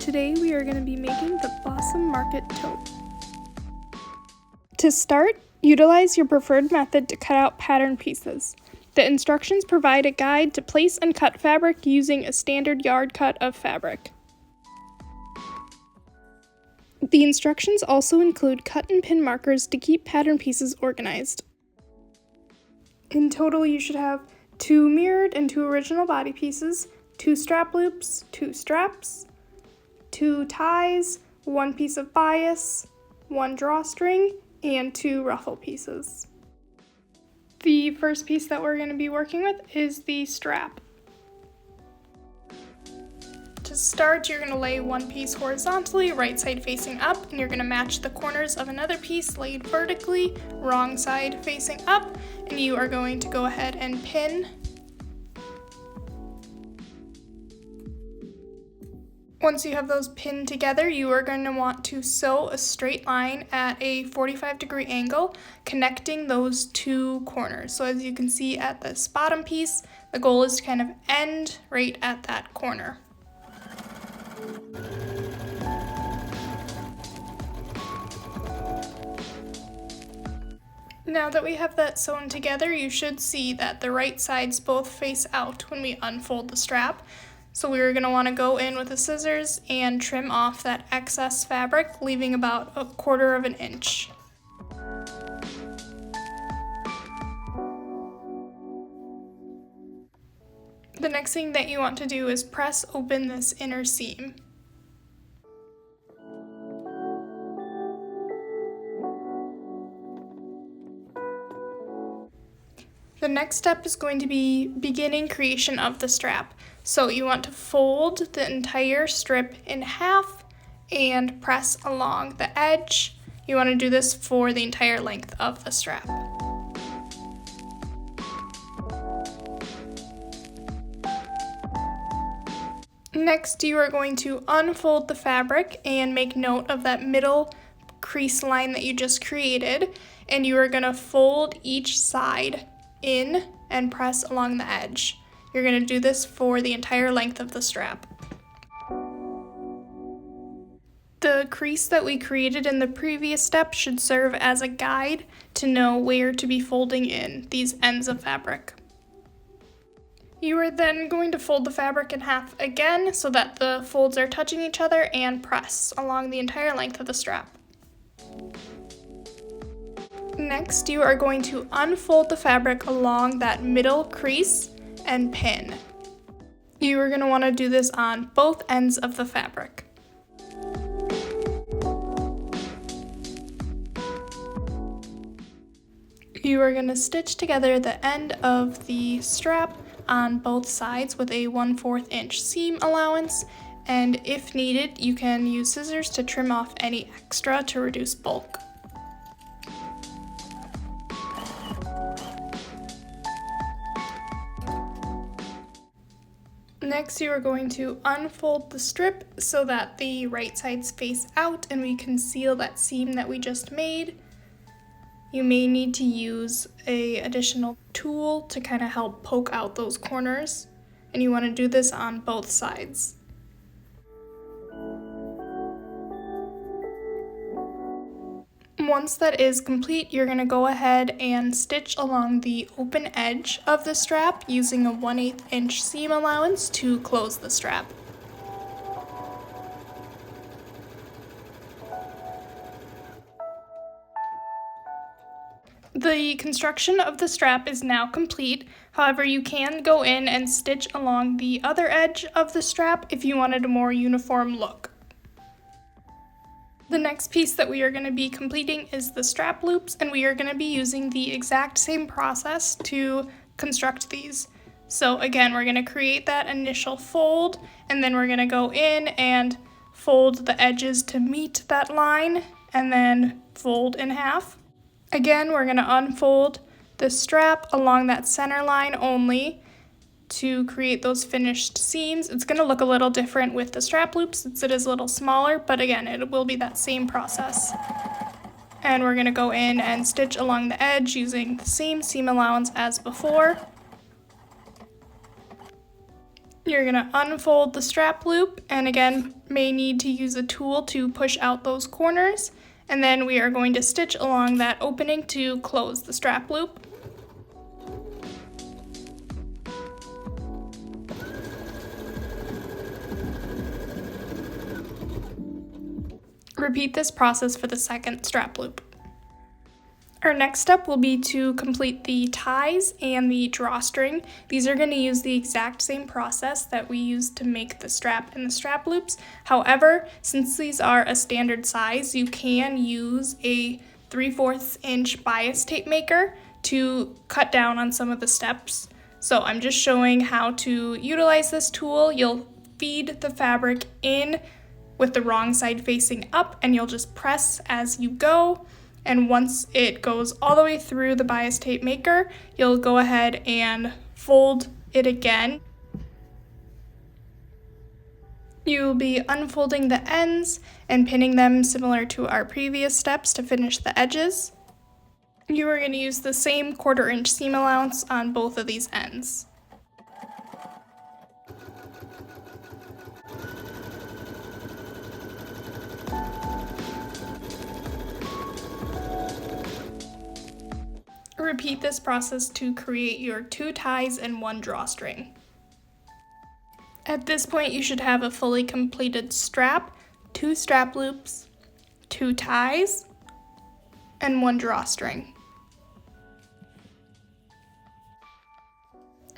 Today we are going to be making the Blossom Market Tote. To start, utilize your preferred method to cut out pattern pieces. The instructions provide a guide to place and cut fabric using a standard yard cut of fabric. The instructions also include cut and pin markers to keep pattern pieces organized. In total, you should have 2 mirrored and 2 original body pieces, 2 strap loops, 2 straps, 2 ties, 1 piece of bias, 1 drawstring, and 2 ruffle pieces. The first piece that we're going to be working with is the strap. To start, you're going to lay one piece horizontally, right side facing up, and you're going to match the corners of another piece laid vertically, wrong side facing up, and you are going to go ahead and pin. Once you have those pinned together, you are going to want to sew a straight line at a 45-degree angle, connecting those 2 corners. So as you can see at this bottom piece, the goal is to kind of end right at that corner. Now that we have that sewn together, you should see that the right sides both face out when we unfold the strap. So we're going to want to go in with the scissors and trim off that excess fabric, leaving about 1/4 of an inch. The next thing that you want to do is press open this inner seam. The next step is going to be beginning creation of the strap. So you want to fold the entire strip in half and press along the edge. You want to do this for the entire length of the strap. Next, you are going to unfold the fabric and make note of that middle crease line that you just created, and you are going to fold each side in and press along the edge. You're going to do this for the entire length of the strap. The crease that we created in the previous step should serve as a guide to know where to be folding in these ends of fabric. You are then going to fold the fabric in half again so that the folds are touching each other and press along the entire length of the strap. Next, you are going to unfold the fabric along that middle crease and pin. You are going to want to do this on both ends of the fabric. You are going to stitch together the end of the strap on both sides with a 1/4 inch seam allowance, and if needed, you can use scissors to trim off any extra to reduce bulk. Next, you are going to unfold the strip so that the right sides face out and we conceal that seam that we just made. You may need to use an additional tool to kind of help poke out those corners, and you want to do this on both sides. Once that is complete, you're going to go ahead and stitch along the open edge of the strap using a 1/8 inch seam allowance to close the strap. The construction of the strap is now complete. However, you can go in and stitch along the other edge of the strap if you wanted a more uniform look. The next piece that we are going to be completing is the strap loops, and we are going to be using the exact same process to construct these. So again, we're going to create that initial fold, and then we're going to go in and fold the edges to meet that line, and then fold in half. Again, we're going to unfold the strap along that center line only to create those finished seams. It's going to look a little different with the strap loops since it is a little smaller, but again, it will be that same process. And we're going to go in and stitch along the edge using the same seam allowance as before. You're gonna unfold the strap loop, and again, may need to use a tool to push out those corners, and then we are going to stitch along that opening to close the strap loop. Repeat this process for the second strap loop. Our next step will be to complete the ties and the drawstring. These are going to use the exact same process that we used to make the strap and the strap loops. However, since these are a standard size, you can use a 3/4 inch bias tape maker to cut down on some of the steps. So I'm just showing how to utilize this tool. You'll feed the fabric in with the wrong side facing up, and you'll just press as you go. And once it goes all the way through the bias tape maker, you'll go ahead and fold it again. You'll be unfolding the ends and pinning them similar to our previous steps to finish the edges. You are going to use the same 1/4 inch seam allowance on both of these ends. Repeat this process to create your 2 ties and 1 drawstring. At this point, you should have a fully completed strap, 2 strap loops, 2 ties, and 1 drawstring.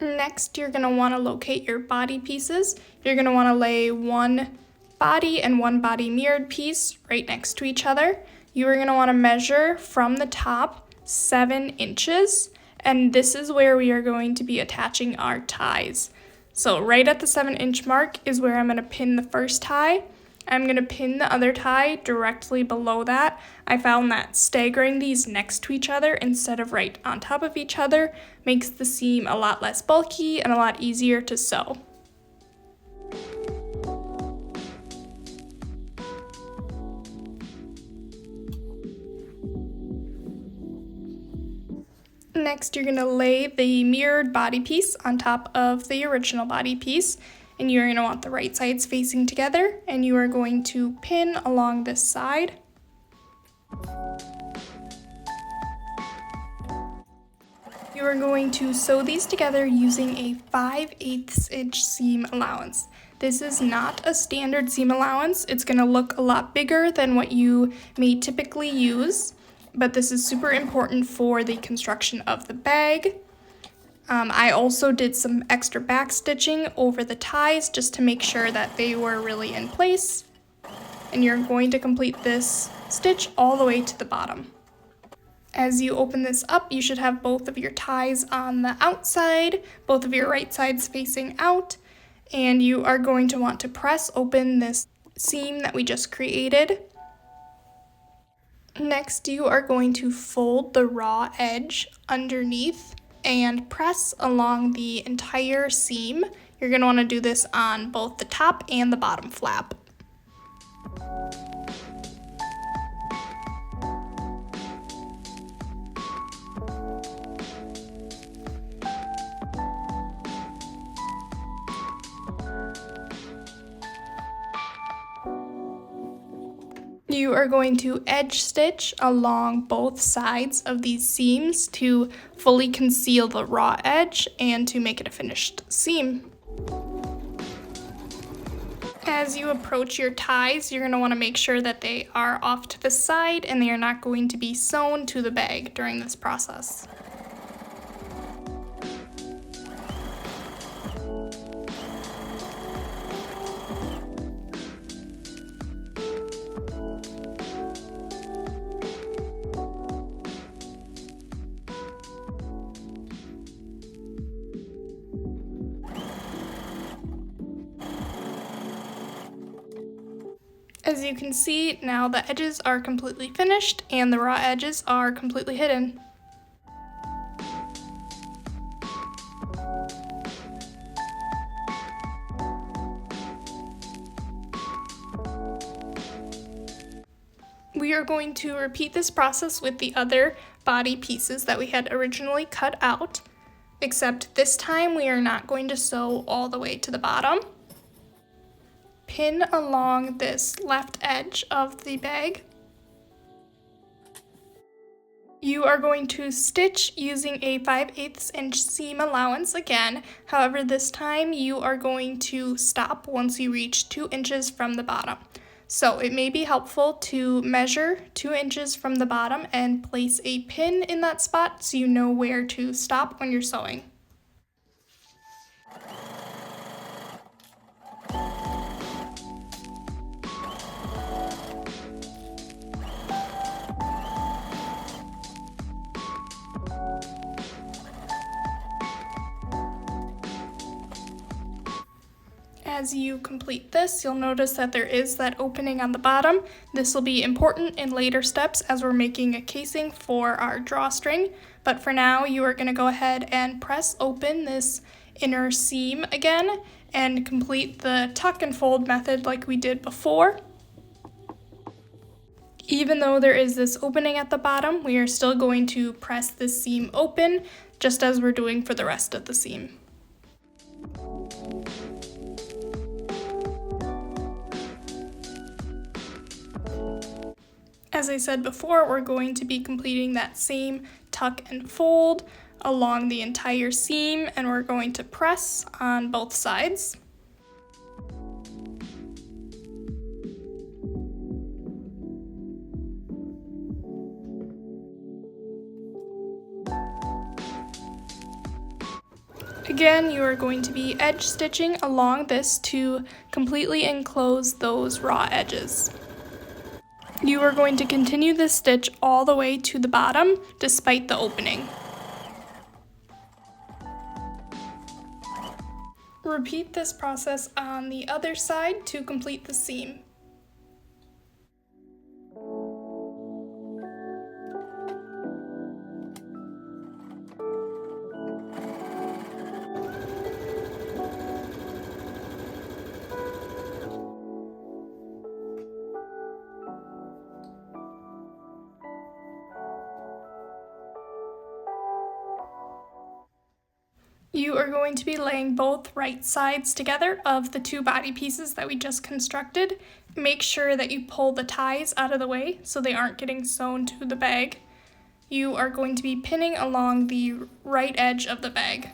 Next, you're going to want to locate your body pieces. You're going to want to lay 1 body and 1 body mirrored piece right next to each other. You are going to want to measure from the top 7 inches, and this is where we are going to be attaching our ties. So right at the 7-inch mark is where I'm going to pin the first tie. I'm going to pin the other tie directly below that. I found that staggering these next to each other instead of right on top of each other makes the seam a lot less bulky and a lot easier to sew. Next, you're going to lay the mirrored body piece on top of the original body piece, and you're going to want the right sides facing together, and you are going to pin along this side. You are going to sew these together using a 5/8 inch seam allowance. This is not a standard seam allowance. It's going to look a lot bigger than what you may typically use, but this is super important for the construction of the bag. I also did some extra back stitching over the ties just to make sure that they were really in place. And you're going to complete this stitch all the way to the bottom. As you open this up, you should have both of your ties on the outside, both of your right sides facing out, and you are going to want to press open this seam that we just created. Next, you are going to fold the raw edge underneath and press along the entire seam. You're going to want to do this on both the top and the bottom flap. You are going to edge stitch along both sides of these seams to fully conceal the raw edge and to make it a finished seam. As you approach your ties, you're going to want to make sure that they are off to the side and they are not going to be sewn to the bag during this process. As you can see, now the edges are completely finished and the raw edges are completely hidden. We are going to repeat this process with the other body pieces that we had originally cut out. except this time we are not going to sew all the way to the bottom. Pin along this left edge of the bag. You are going to stitch using a 5/8 inch seam allowance again. However, this time you are going to stop once you reach 2 inches from the bottom. So it may be helpful to measure 2 inches from the bottom and place a pin in that spot so you know where to stop when you're sewing. As you complete this, you'll notice that there is that opening on the bottom. This will be important in later steps as we're making a casing for our drawstring, but for now you are going to go ahead and press open this inner seam again and complete the tuck and fold method like we did before. Even though there is this opening at the bottom, we are still going to press this seam open just as we're doing for the rest of the seam. As I said before, we're going to be completing that same tuck and fold along the entire seam, and we're going to press on both sides. Again, you are going to be edge stitching along this to completely enclose those raw edges. You are going to continue this stitch all the way to the bottom despite the opening. Repeat this process on the other side to complete the seam. You are going to be laying both right sides together of the two body pieces that we just constructed. Make sure that you pull the ties out of the way so they aren't getting sewn to the bag. You are going to be pinning along the right edge of the bag.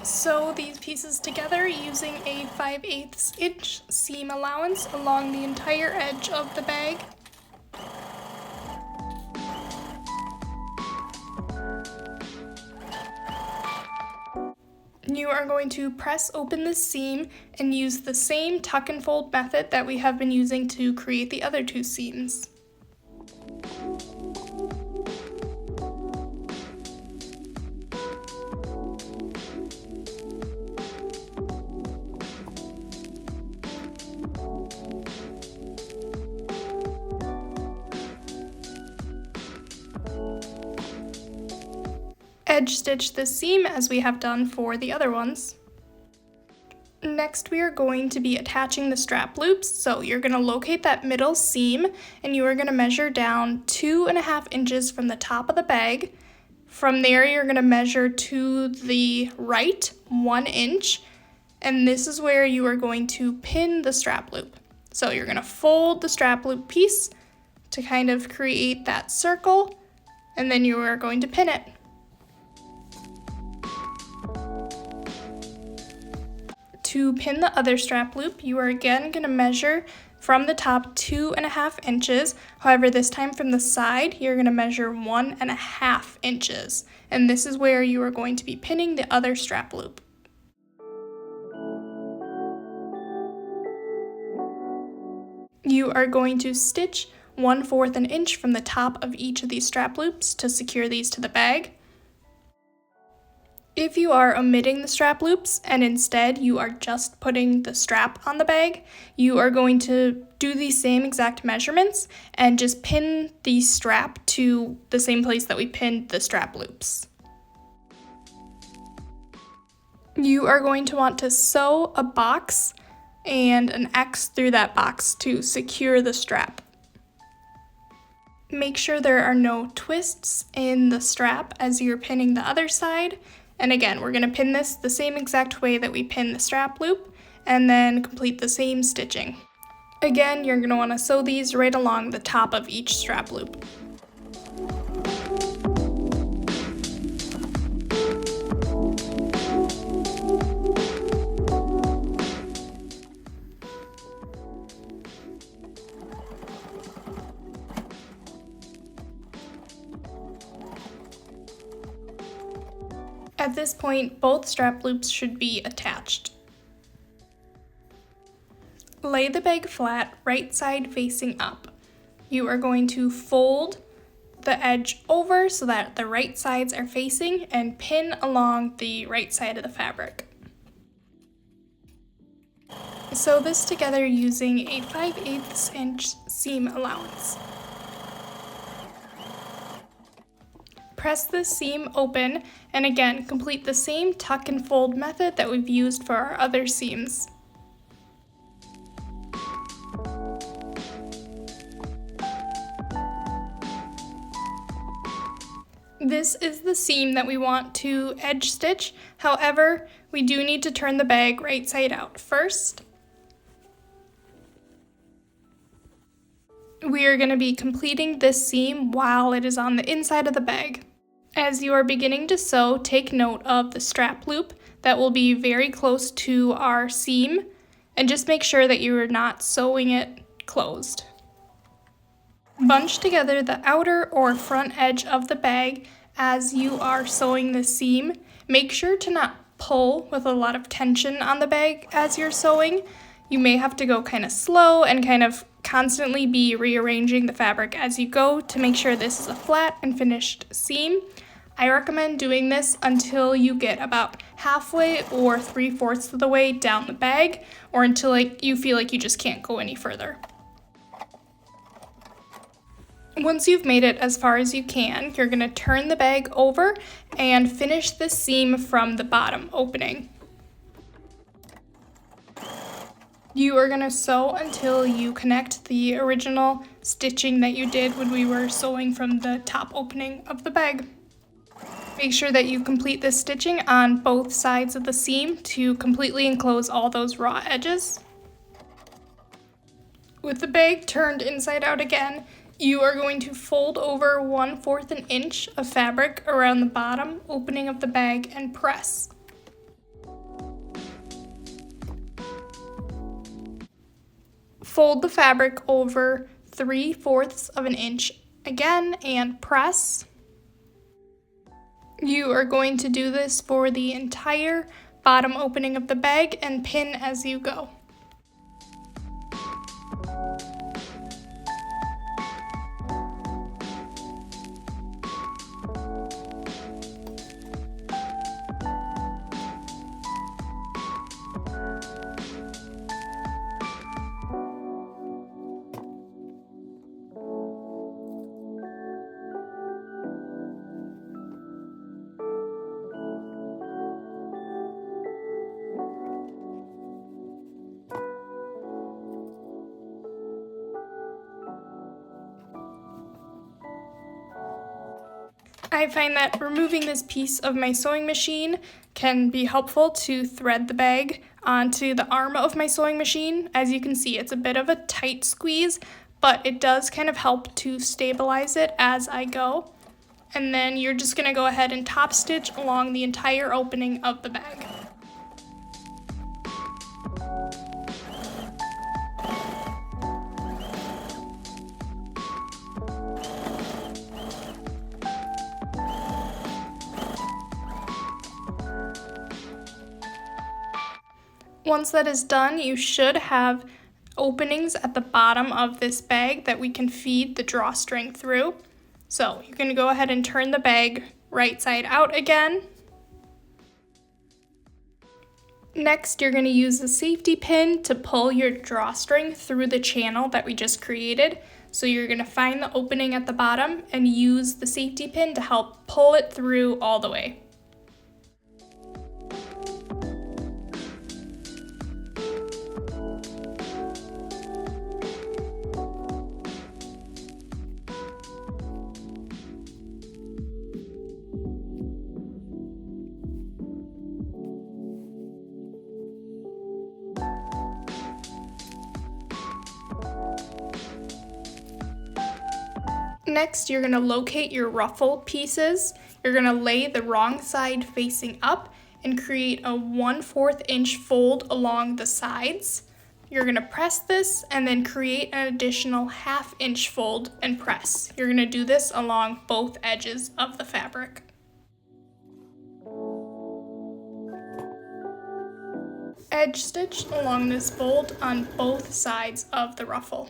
Sew these pieces together using a 5/8 inch seam allowance along the entire edge of the bag. You are going to press open the seam and use the same tuck and fold method that we have been using to create the other two seams. Edge stitch this seam as we have done for the other ones. Next we are going to be attaching the strap loops, so you're going to locate that middle seam and you are going to measure down 2.5 inches from the top of the bag. From there you're going to measure to the right 1 inch, and this is where you are going to pin the strap loop. So you're going to fold the strap loop piece to kind of create that circle, and then you are going to pin it. To pin the other strap loop, you are again going to measure from the top 2.5 inches. However, this time from the side, you're going to measure 1.5 inches. And this is where you are going to be pinning the other strap loop. You are going to stitch 1/4 an inch from the top of each of these strap loops to secure these to the bag. If you are omitting the strap loops and instead you are just putting the strap on the bag, you are going to do the same exact measurements and just pin the strap to the same place that we pinned the strap loops. You are going to want to sew a box and an X through that box to secure the strap. Make sure there are no twists in the strap as you're pinning the other side. And again, we're going to pin this the same exact way that we pin the strap loop, and then complete the same stitching. Again, you're going to want to sew these right along the top of each strap loop. At this point, both strap loops should be attached. Lay the bag flat, right side facing up. You are going to fold the edge over so that the right sides are facing and pin along the right side of the fabric. Sew this together using a 5/8 inch seam allowance. Press the seam open and again complete the same tuck and fold method that we've used for our other seams. This is the seam that we want to edge stitch. However, we do need to turn the bag right side out first. We are going to be completing this seam while it is on the inside of the bag. As you are beginning to sew, take note of the strap loop that will be very close to our seam, and just make sure that you are not sewing it closed. Bunch together the outer or front edge of the bag as you are sewing the seam. Make sure to not pull with a lot of tension on the bag as you're sewing. You may have to go kind of slow and kind of constantly be rearranging the fabric as you go to make sure this is a flat and finished seam. I recommend doing this until you get about halfway or 3/4 of the way down the bag, or until you feel like you just can't go any further. Once you've made it as far as you can, you're going to turn the bag over and finish the seam from the bottom opening. You are going to sew until you connect the original stitching that you did when we were sewing from the top opening of the bag. Make sure that you complete this stitching on both sides of the seam to completely enclose all those raw edges. With the bag turned inside out again, you are going to fold over 1/4 an inch of fabric around the bottom opening of the bag and press. Fold the fabric over 3/4 of an inch again and press. You are going to do this for the entire bottom opening of the bag and pin as you go. I find that removing this piece of my sewing machine can be helpful to thread the bag onto the arm of my sewing machine. As you can see, it's a bit of a tight squeeze, but it does kind of help to stabilize it as I go. And then you're just going to go ahead and top stitch along the entire opening of the bag. Once that is done, you should have openings at the bottom of this bag that we can feed the drawstring through. So you're going to go ahead and turn the bag right side out again. Next, you're going to use the safety pin to pull your drawstring through the channel that we just created. So you're going to find the opening at the bottom and use the safety pin to help pull it through all the way. Next, you're going to locate your ruffle pieces. You're going to lay the wrong side facing up and create a 1/4 inch fold along the sides. You're going to press this and then create an additional 1/2 inch fold and press. You're going to do this along both edges of the fabric. Edge stitch along this fold on both sides of the ruffle.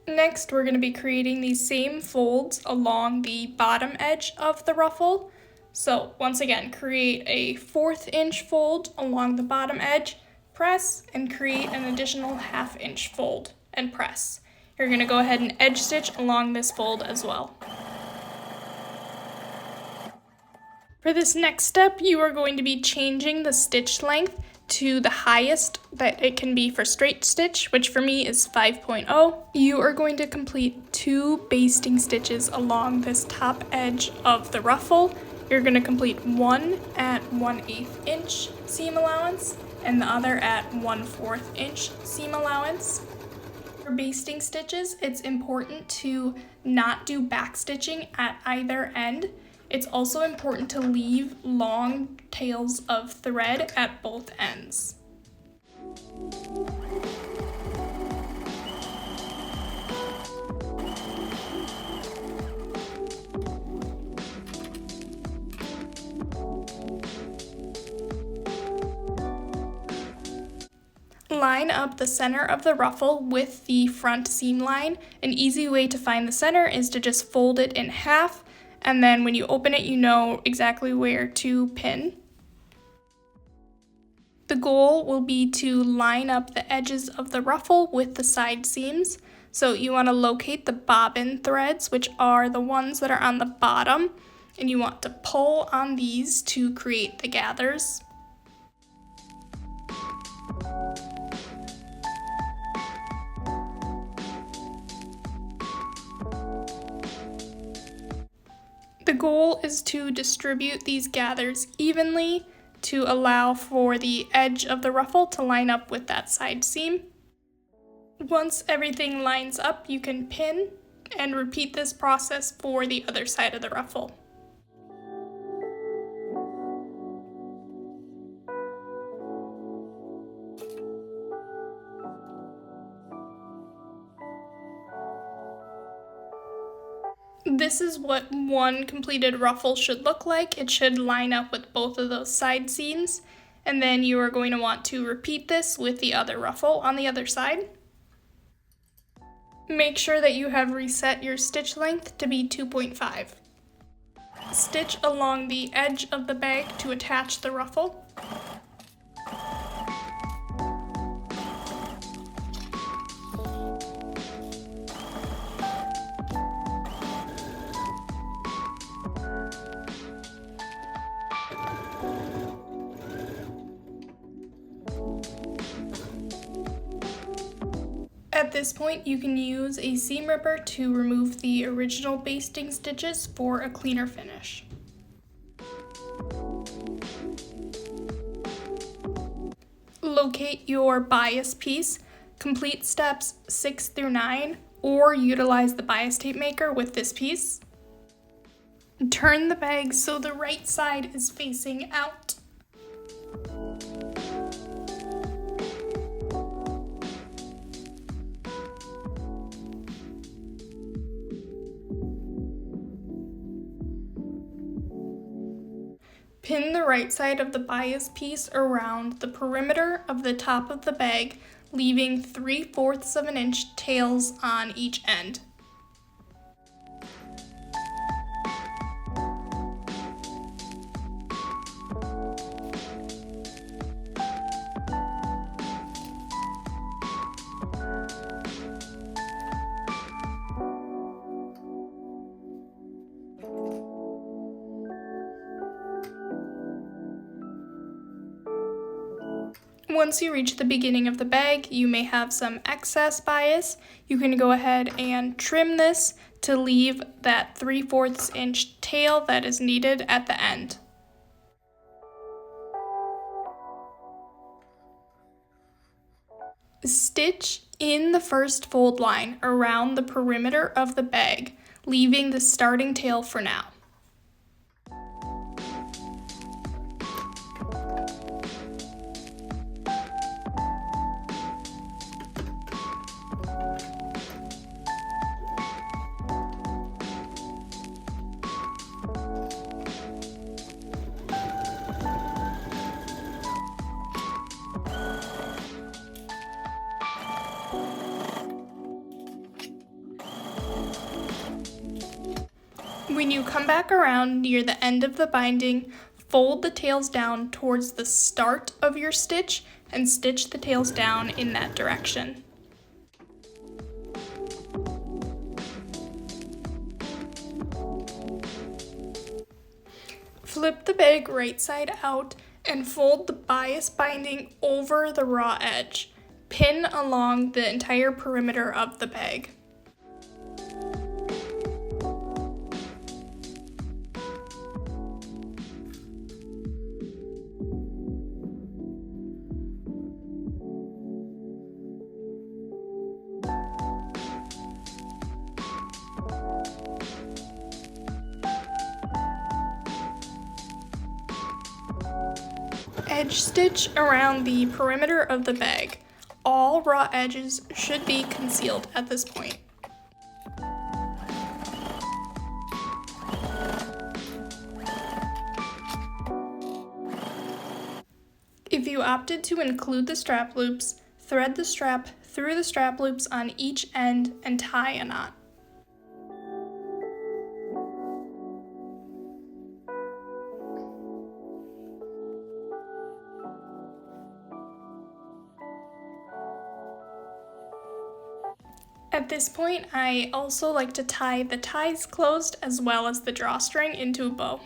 Next, we're going to be creating these same folds along the bottom edge of the ruffle. So once again, create a 1/4 inch fold along the bottom edge, press, and create an additional 1/2 inch fold and press. You're going to go ahead and edge stitch along this fold as well. For this next step, you are going to be changing the stitch length to the highest that it can be for straight stitch, which for me is 5.0. You are going to complete 2 basting stitches along this top edge of the ruffle. You're going to complete one at 1/8 inch seam allowance and the other at 1/4 inch seam allowance. For basting stitches, it's important to not do back stitching at either end. It's also important to leave long tails of thread at both ends. Line up the center of the ruffle with the front seam line. An easy way to find the center is to just fold it in half, and then when you open it, you know exactly where to pin. The goal will be to line up the edges of the ruffle with the side seams. So you want to locate the bobbin threads, which are the ones that are on the bottom, and you want to pull on these to create the gathers. The goal is to distribute these gathers evenly to allow for the edge of the ruffle to line up with that side seam. Once everything lines up, you can pin and repeat this process for the other side of the ruffle. This is what one completed ruffle should look like. It should line up with both of those side seams, and then you are going to want to repeat this with the other ruffle on the other side. Make sure that you have reset your stitch length to be 2.5. Stitch along the edge of the bag to attach the ruffle. At this point, you can use a seam ripper to remove the original basting stitches for a cleaner finish. Locate your bias piece, complete steps 6 through 9, or utilize the bias tape maker with this piece. Turn the bag so the right side is facing out. Pin the right side of the bias piece around the perimeter of the top of the bag, leaving 3/4 of an inch tails on each end. Once you reach the beginning of the bag, you may have some excess bias. You can go ahead and trim this to leave that 3/4 inch tail that is needed at the end. Stitch in the first fold line around the perimeter of the bag, leaving the starting tail for now. When you come back around near the end of the binding, fold the tails down towards the start of your stitch and stitch the tails down in that direction. Flip the bag right side out and fold the bias binding over the raw edge. Pin along the entire perimeter of the bag. Edge stitch around the perimeter of the bag. All raw edges should be concealed at this point. If you opted to include the strap loops, thread the strap through the strap loops on each end and tie a knot. At this point, I also like to tie the ties closed as well as the drawstring into a bow.